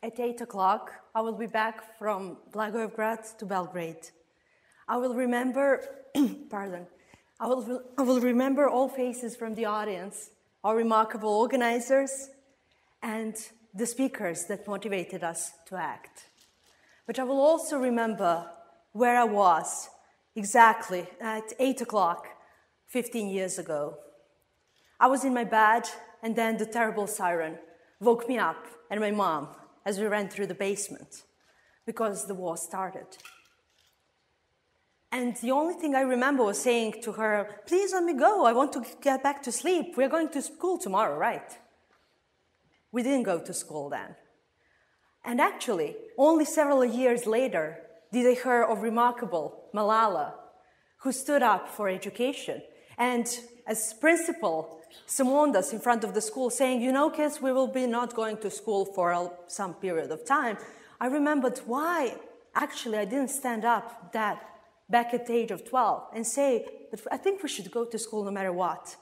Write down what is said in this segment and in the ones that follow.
At 8 o'clock, I will be back from Belgrade to Belgrade. I will remember, pardon, I will remember all faces from the audience, our remarkable organizers, and the speakers that motivated us to act. But I will also remember where I was exactly at 8 o'clock 15 years ago. I was in my bed, and then the terrible siren woke me up and my mom as we ran through the basement because the war started. And the only thing I remember was saying to her, "Please let me go, I want to get back to sleep. We're going to school tomorrow, right?" We didn't go to school then. And actually, only several years later, did I hear of remarkable Malala, who stood up for education. And as principal, summoned us in front of the school saying, "You know, kids, we will be not going to school for some period of time." I remembered why actually I didn't stand up back at the age of 12 and say, "But I think we should go to school no matter what."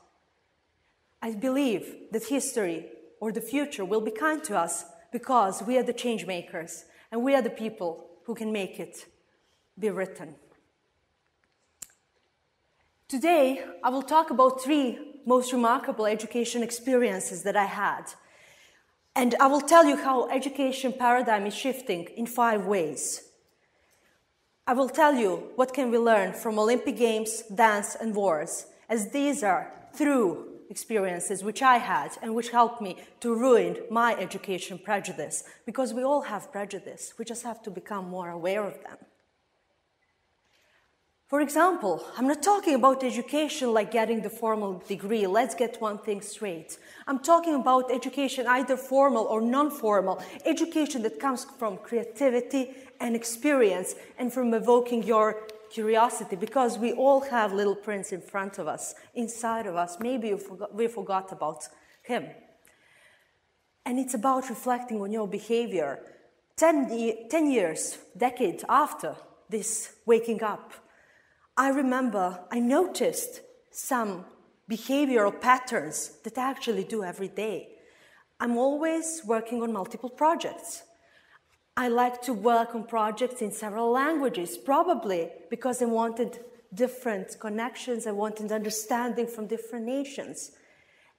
I believe that history or the future will be kind to us because we are the change makers and we are the people who can make it be written. Today, I will talk about 3 most remarkable education experiences that I had. And I will tell you how education paradigm is shifting in 5 ways. I will tell you what can we learn from Olympic Games, dance, and wars, as these are through experiences which I had and which helped me to ruin my education prejudice, because we all have prejudice. We just have to become more aware of them. For example, I'm not talking about education like getting the formal degree. Let's get one thing straight. I'm talking about education, either formal or non-formal, education that comes from creativity and experience and from evoking your curiosity, because we all have little prince in front of us, inside of us. Maybe we forgot about him. And it's about reflecting on your behavior. 10 years, decade after this waking up, I noticed some behavioral patterns that I actually do every day. I'm always working on multiple projects. I like to work on projects in several languages, probably because I wanted different connections, I wanted understanding from different nations.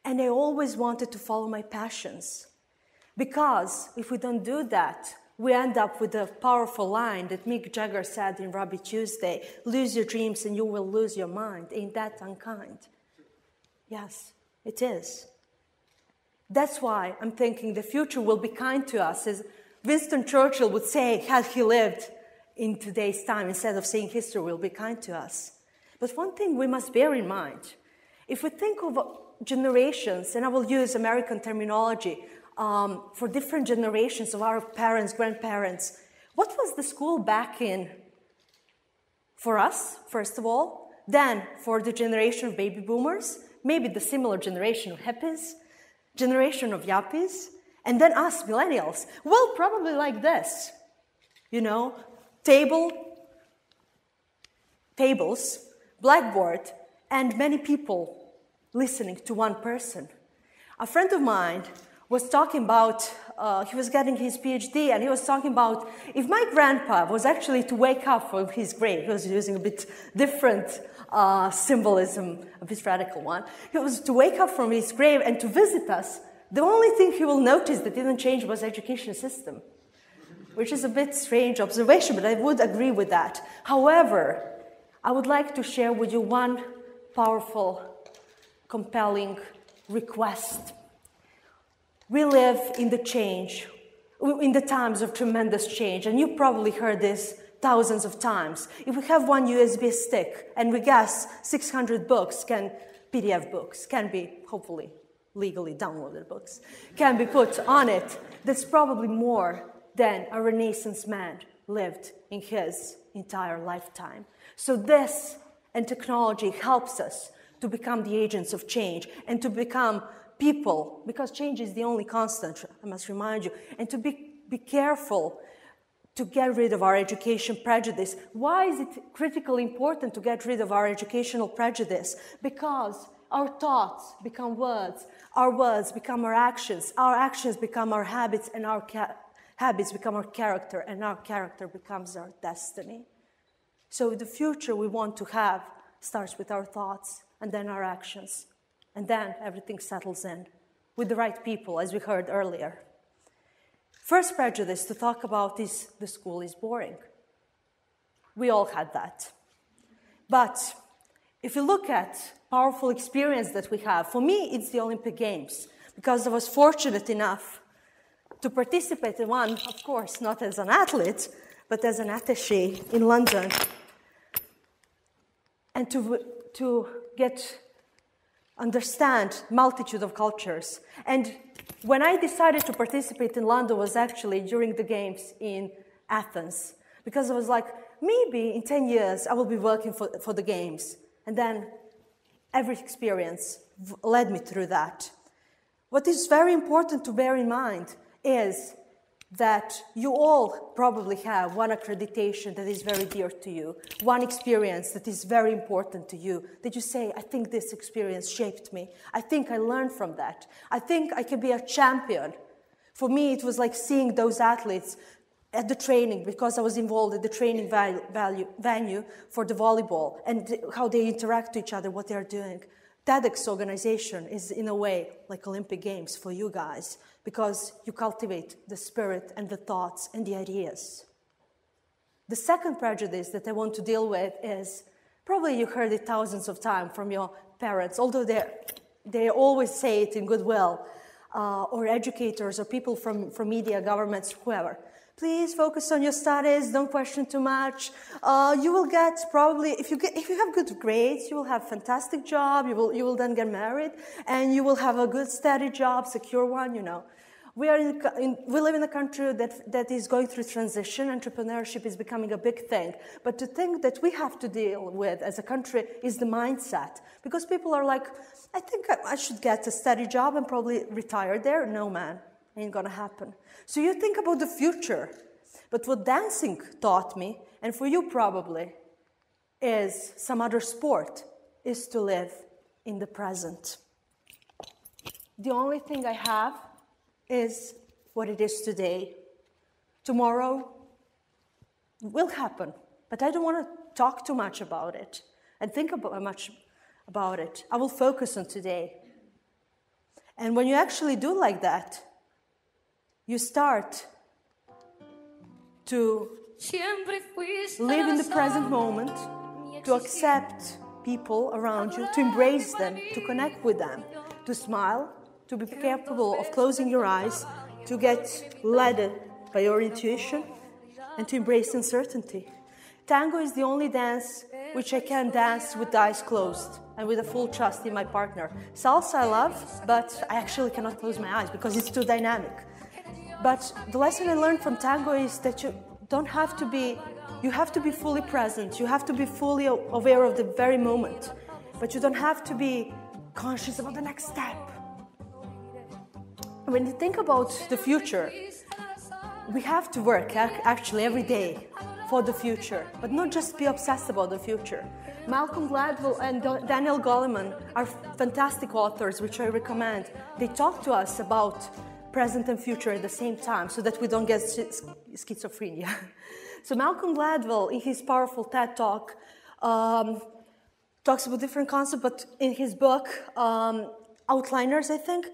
And I always wanted to follow my passions. Because if we don't do that, we end up with a powerful line that Mick Jagger said in Ruby Tuesday, "Lose your dreams and you will lose your mind." Ain't that unkind? Yes, it is. That's why I'm thinking the future will be kind to us, as Winston Churchill would say had he lived in today's time, instead of saying history will be kind to us. But one thing we must bear in mind, if we think of generations, and I will use American terminology, for different generations of our parents, grandparents, what was the school back in for us, first of all, then for the generation of baby boomers, maybe the similar generation of hippies, generation of yuppies, and then us millennials? Well, probably like this, you know, tables, blackboard, and many people listening to one person. A friend of mine was talking about, he was getting his PhD, and he was talking about if my grandpa was actually to wake up from his grave, he was using a bit different symbolism, a bit radical one. He was to wake up from his grave and to visit us. The only thing he will notice that didn't change was education system, which is a bit strange observation, but I would agree with that. However, I would like to share with you one powerful, compelling request. We live in the times of tremendous change, and you probably heard this thousands of times. If we have one USB stick and we guess 600 books, PDF books, can be hopefully legally downloaded books, can be put on it, that's probably more than a Renaissance man lived in his entire lifetime. So this and technology helps us to become the agents of change and to become people, because change is the only constant, I must remind you, and to be careful to get rid of our education prejudice. Why is it critically important to get rid of our educational prejudice? Because our thoughts become words, our words become our actions become our habits, and our habits become our character, and our character becomes our destiny. So the future we want to have starts with our thoughts, and then our actions. And then everything settles in with the right people, as we heard earlier. First prejudice to talk about is the school is boring. We all had that. But if you look at powerful experience that we have, for me, it's the Olympic Games, because I was fortunate enough to participate in one, of course, not as an athlete, but as an attaché in London, and to understand multitude of cultures. And when I decided to participate in London was actually during the games in Athens, because I was like, maybe in 10 years I will be working for the games. And then every experience led me through that. What is very important to bear in mind is that you all probably have one accreditation that is very dear to you, one experience that is very important to you, that you say, I think this experience shaped me. I think I learned from that. I think I can be a champion. For me, it was like seeing those athletes at the training, because I was involved at the training venue for the volleyball and how they interact with each other, what they're doing. TEDx organization is, in a way, like Olympic Games for you guys, because you cultivate the spirit and the thoughts and the ideas. The second prejudice that I want to deal with is, probably you heard it thousands of times from your parents, although they always say it in goodwill, or educators or people from media, governments, whoever. Please focus on your studies, don't question too much. You will get probably, if you have good grades, you will have a fantastic job, you will then get married, and you will have a good steady job, secure one, you know. We live in a country that is going through transition. Entrepreneurship is becoming a big thing. But the thing that we have to deal with as a country is the mindset. Because people are like, I think I should get a steady job and probably retire there. No, man, ain't gonna happen. So you think about the future. But what dancing taught me, and for you probably, is some other sport, is to live in the present. The only thing I have is what it is today. Tomorrow will happen, but I don't want to talk too much about it and think much about it. I will focus on today. And when you actually do like that, you start to live in the present moment, to accept people around you, to embrace them, to connect with them, to smile, to be capable of closing your eyes, to get led by your intuition, and to embrace uncertainty. Tango is the only dance which I can dance with the eyes closed and with a full trust in my partner. Salsa I love, but I actually cannot close my eyes because it's too dynamic. But the lesson I learned from tango is that you have to be fully present, you have to be fully aware of the very moment, but you don't have to be conscious about the next step. When you think about the future, we have to work actually every day for the future, but not just be obsessed about the future. Malcolm Gladwell and Daniel Goleman are fantastic authors, which I recommend. They talk to us about present and future at the same time so that we don't get schizophrenia. So Malcolm Gladwell, in his powerful TED Talk, talks about different concepts, but in his book, Outliners, I think,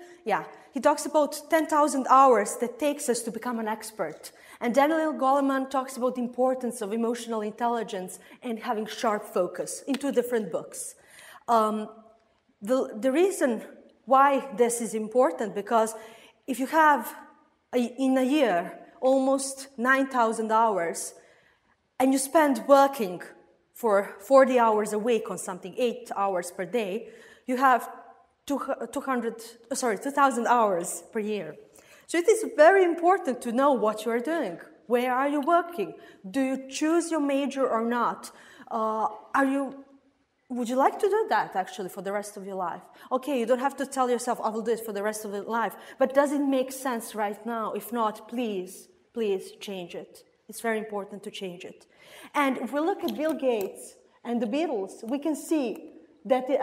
he talks about 10,000 hours that takes us to become an expert. And Daniel Goleman talks about the importance of emotional intelligence and having sharp focus in two different books. The reason why this is important, because if you have, in a year, almost 9,000 hours, and you spend working for 40 hours a week on something, 8 hours per day, you have 2,000 hours per year. So it is very important to know what you are doing. Where are you working? Do you choose your major or not? Would you like to do that actually for the rest of your life? Okay, you don't have to tell yourself, I will do it for the rest of your life. But does it make sense right now? If not, please change it. It's very important to change it. And if we look at Bill Gates and the Beatles, we can see that it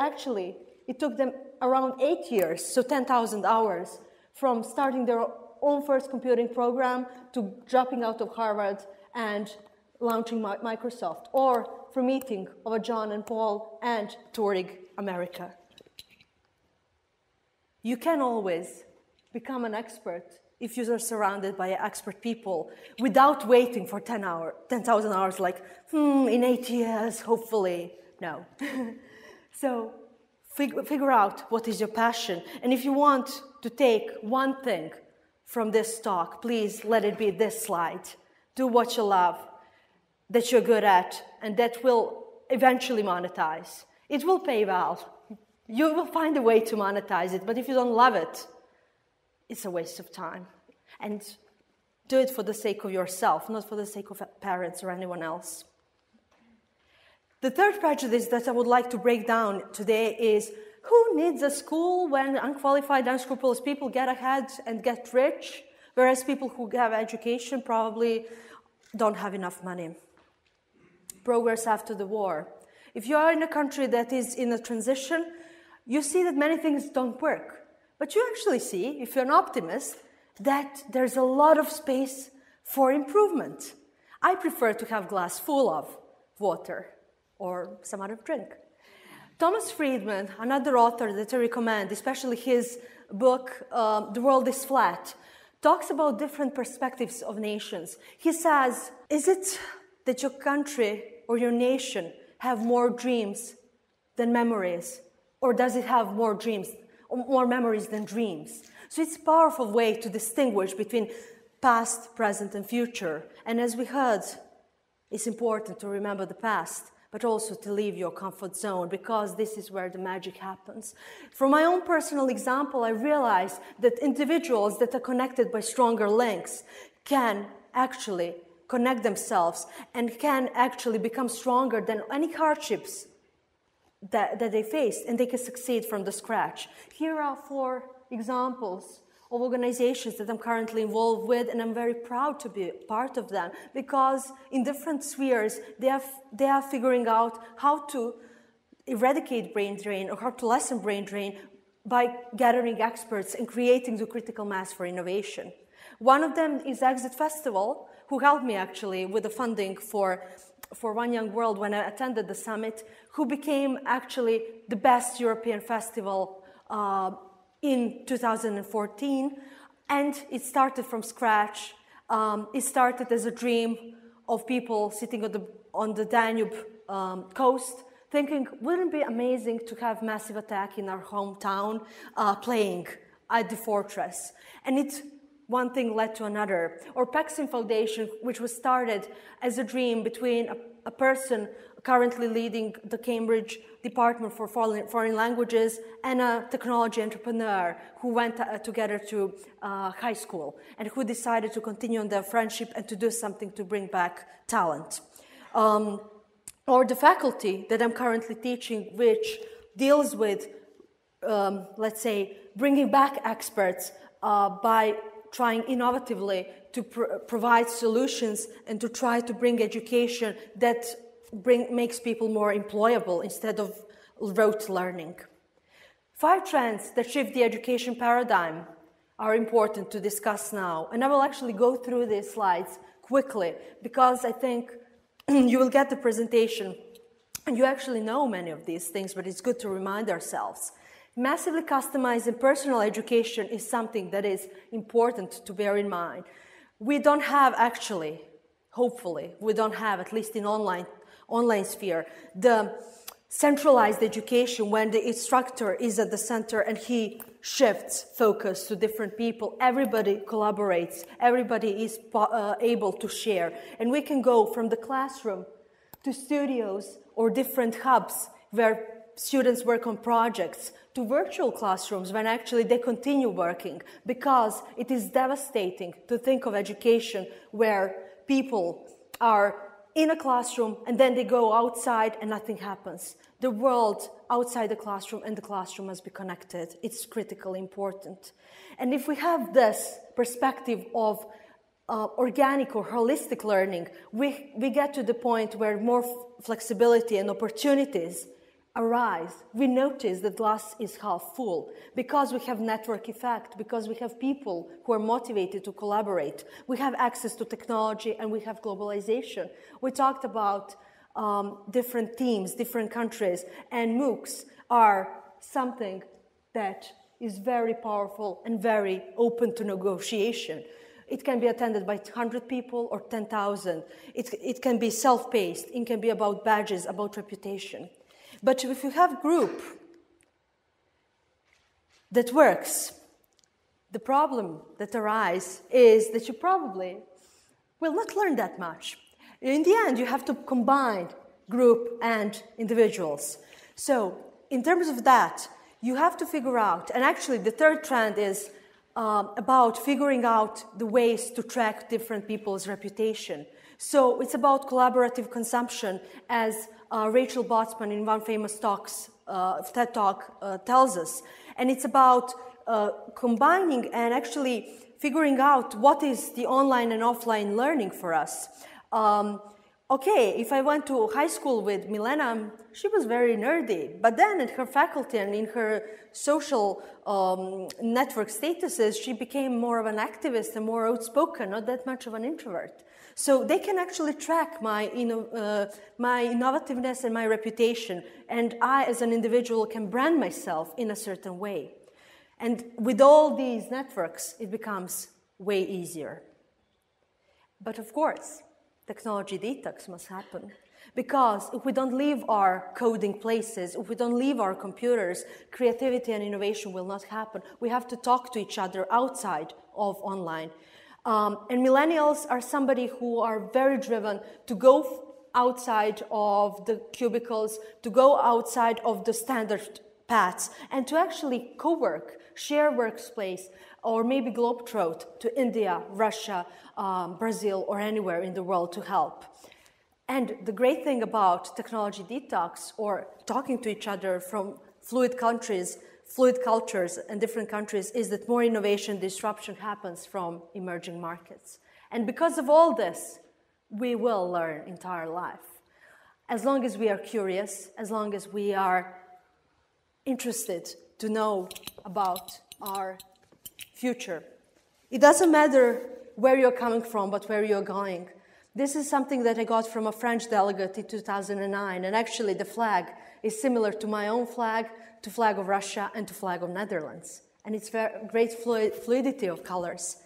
took them around 8 years, so 10,000 hours, from starting their own first computing program to dropping out of Harvard and launching Microsoft, or from meeting of a John and Paul and touring America. You can always become an expert if you are surrounded by expert people without waiting for 10,000 hours like, in 8 years, hopefully. No. So figure out what is your passion. And if you want to take one thing from this talk, please let it be this slide. Do what you love, that you're good at, and that will eventually monetize. It will pay well. You will find a way to monetize it, but if you don't love it, it's a waste of time. And do it for the sake of yourself, not for the sake of parents or anyone else. The third prejudice that I would like to break down today is, who needs a school when unqualified, unscrupulous people get ahead and get rich, whereas people who have education probably don't have enough money? Progress after the war. If you are in a country that is in a transition, you see that many things don't work. But you actually see, if you're an optimist, that there's a lot of space for improvement. I prefer to have glass full of water or some other drink. Thomas Friedman, another author that I recommend, especially his book, The World is Flat, talks about different perspectives of nations. He says, is it that your country or your nation have more dreams than memories? Or does it have more dreams, or more memories than dreams? So it's a powerful way to distinguish between past, present, and future. And as we heard, it's important to remember the past, but also to leave your comfort zone, because this is where the magic happens. From my own personal example, I realized that individuals that are connected by stronger links can actually connect themselves and can actually become stronger than any hardships that they faced, and they can succeed from the scratch. Here are 4 examples of organizations that I'm currently involved with, and I'm very proud to be part of them, because in different spheres, they are figuring out how to eradicate brain drain or how to lessen brain drain by gathering experts and creating the critical mass for innovation. One of them is Exit Festival, who helped me actually with the funding for One Young World when I attended the summit, who became actually the best European festival in 2014. And it started from scratch. It started as a dream of people sitting on the Danube coast, thinking, wouldn't it be amazing to have Massive Attack in our hometown playing at the Fortress? And one thing led to another. Or PEXIM Foundation, which was started as a dream between a person currently leading the Cambridge Department for Foreign Languages and a technology entrepreneur who went together to high school and who decided to continue on their friendship and to do something to bring back talent. Or the faculty that I'm currently teaching, which deals with, let's say, bringing back experts by trying innovatively to provide solutions and to try to bring education that makes people more employable instead of rote learning. 5 trends that shift the education paradigm are important to discuss now. And I will actually go through these slides quickly because I think you will get the presentation and you actually know many of these things, but it's good to remind ourselves. Massively customized and personal education is something that is important to bear in mind. We don't have actually, hopefully, we don't have, at least in online sphere, the centralized education when the instructor is at the center and he shifts focus to different people. Everybody collaborates, everybody is able to share. And we can go from the classroom to studios or different hubs where students work on projects, to virtual classrooms when actually they continue working, because it is devastating to think of education where people are in a classroom and then they go outside and nothing happens. The world outside the classroom and the classroom must be connected. It's critically important. And if we have this perspective of organic or holistic learning, we get to the point where more flexibility and opportunities arise, we notice the glass is half full because we have network effect, because we have people who are motivated to collaborate. We have access to technology and we have globalization. We talked about different teams, different countries, and MOOCs are something that is very powerful and very open to negotiation. It can be attended by 100 people or 10,000. It can be self-paced. It can be about badges, about reputation. But if you have a group that works, the problem that arises is that you probably will not learn that much. In the end, you have to combine group and individuals. So in terms of that, you have to figure out, and actually the third trend is about figuring out the ways to track different people's reputation. So it's about collaborative consumption, as Rachel Botsman in one famous TED Talk tells us. And it's about combining and actually figuring out what is the online and offline learning for us. Okay, if I went to high school with Milena, she was very nerdy. But then in her faculty and in her social network statuses, she became more of an activist and more outspoken, not that much of an introvert. So they can actually track my innovativeness and my reputation. And I, as an individual, can brand myself in a certain way. And with all these networks, it becomes way easier. But of course, technology detox must happen. Because if we don't leave our coding places, if we don't leave our computers, creativity and innovation will not happen. We have to talk to each other outside of online. And millennials are somebody who are very driven to go outside of the cubicles, to go outside of the standard paths, and to actually co-work, share workspace, or maybe globetrot to India, Russia, Brazil, or anywhere in the world to help. And the great thing about technology detox, or talking to each other from fluid countries, fluid cultures and different countries, is that more innovation disruption happens from emerging markets. And because of all this, we will learn entire life. As long as we are curious, as long as we are interested to know about our future. It doesn't matter where you're coming from, but where you're going. This is something that I got from a French delegate in 2009, and actually the flag is similar to my own flag, to flag of Russia, and to flag of Netherlands. And it's very great fluidity of colors.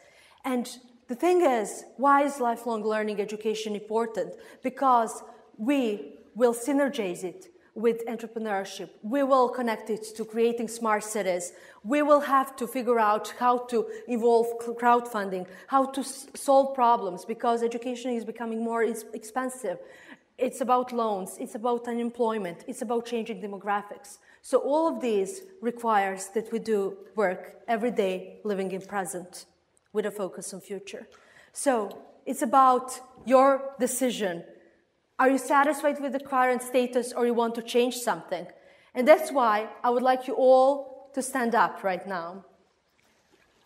And the thing is, why is lifelong learning education important? Because we will synergize it with entrepreneurship. We will connect it to creating smart cities. We will have to figure out how to evolve crowdfunding, how to solve problems, because education is becoming more expensive. It's about loans, it's about unemployment, it's about changing demographics. So all of these requires that we do work every day, living in present, with a focus on future. So it's about your decision. Are you satisfied with the current status, or you want to change something? And that's why I would like you all to stand up right now.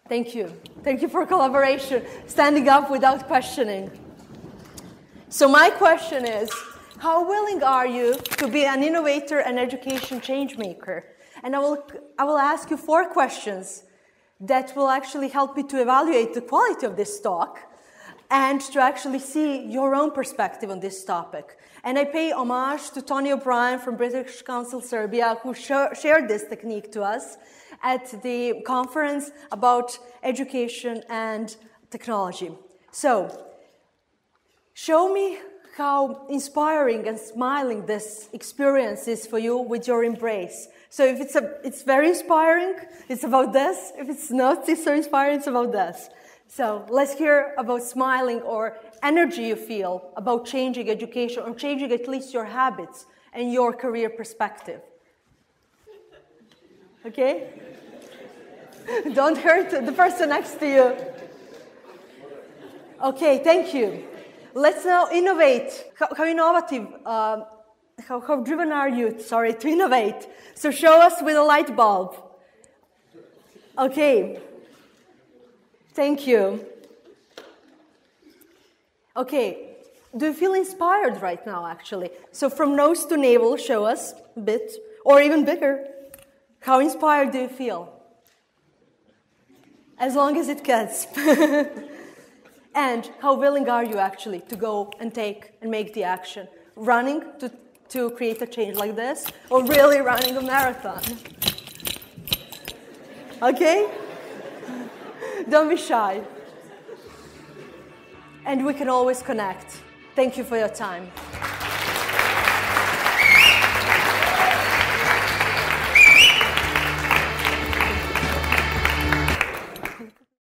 Thank you. Thank you for collaboration, standing up without questioning. So my question is, how willing are you to be an innovator and education change maker? And I will ask you 4 questions that will actually help me to evaluate the quality of this talk and to actually see your own perspective on this topic. And I pay homage to Tony O'Brien from British Council Serbia, who shared this technique to us at the conference about education and technology. So, show me how inspiring and smiling this experience is for you with your embrace. So if it's very inspiring, it's about this. If it's not so inspiring, it's about this. So let's hear about smiling or energy you feel about changing education, or changing at least your habits and your career perspective. Okay? Don't hurt the person next to you. Okay, thank you. Let's now innovate. How innovative, how driven are you, to innovate? So show us with a light bulb. Okay. Thank you. Okay. Do you feel inspired right now, actually? So from nose to navel, show us a bit. Or even bigger, how inspired do you feel? As long as it gets. And how willing are you actually to go and take and make the action? Running to create a change like this, or really running a marathon? Okay? Don't be shy. And we can always connect. Thank you for your time.